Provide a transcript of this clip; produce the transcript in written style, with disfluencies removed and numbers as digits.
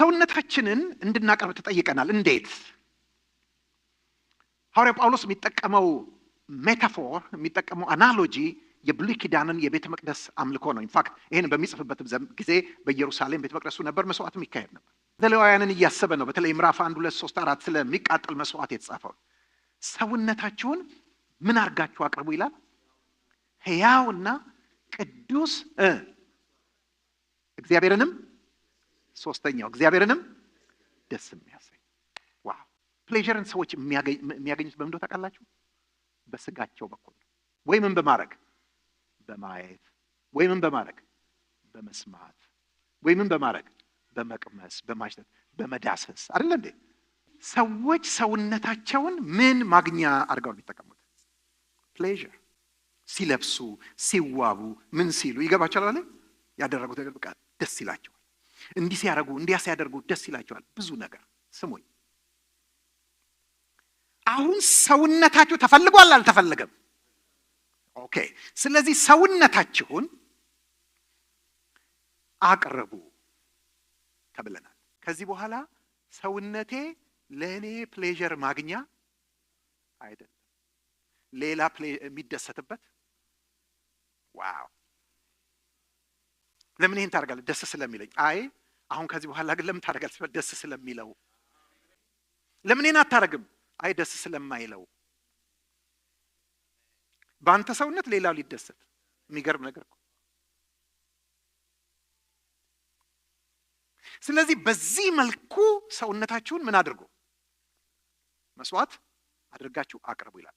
ሰውነታችንን እንድናቀርብ ተጠይቀናል። እንዴት? ሐዋርያው ጳውሎስ የሚጠቀመው ሜታፎር የሚጠቀመው አናሎጂ የብሉይ ኪዳንን የቤተ መቅደስ አምልኮ ነው። ኢንፋክት ይሄን በሚጽፍበት ጊዜ በኢየሩሳሌም ቤተ መቅደሱ ነበር፣ መስዋዕትም ይካሄድ ነበር። ዘሌዋውያንን እያሰበ ነው። በተለይ ምዕራፍ 1 2 3 4 ስለሚቃጠል መስዋዕት የተጻፈው ሰውነታችሁን ምን አድርጋችሁ አቅርቡ ይላል? ሕያውና ቅዱስ እግዚአብሔርንም ሶስተኛው እግዚአብሔርንም ደስ የሚያሰኝ። ዋው! ፕሌዠርን ሰዎች የሚያገኙት በምን እንደሆነ ታውቃላችሁ? በስጋቸው በኩል ወይ ምን በማድረግ በማየት ወይ ምን በማድረግ በመስማት ወይ ምን በማድረግ በመቅመስ በማሽተት በመዳሰስ አይደል እንዴ? ሰዎች ሰውነታቸውን ምን ማግኛ አድርገው የሚጠቀሙት? ፕሌዠር። ሲለብሱ ሲዋቡ ምን ሲሉ ይገባቸዋል አይደል? ያደረጉት ነገር በቃ ደስ ይላቸዋል። እንዲህ ሲያደርጉ እንዲያ ሲያደርጉ ደስ ይላቸዋል። ብዙ ነገር ስሙኝ። አሁን ሰውነታችሁ ተፈልጓል አልተፈለገም? ኦኬ። ስለዚህ ሰውነታችሁን አቅርቡ ተብለናል። ከዚህ በኋላ ሰውነቴ ለእኔ ፕሌዠር ማግኛ አይደለም፣ ሌላ የሚደሰትበት። ዋው! ለምን ይሄን ታደርጋለህ? ደስ ስለሚለኝ። አይ አሁን ከዚህ በኋላ ግን ለምን ታደርጋለህ? ደስ ስለሚለው። ለምን ይሄን አታደርግም? አይ ደስ ስለማይለው። በአንተ ሰውነት ሌላው ሊደሰት። የሚገርም ነገር እኮ። ስለዚህ በዚህ መልኩ ሰውነታችሁን ምን አድርጉ? መስዋዕት አድርጋችሁ አቅርቡ ይላል።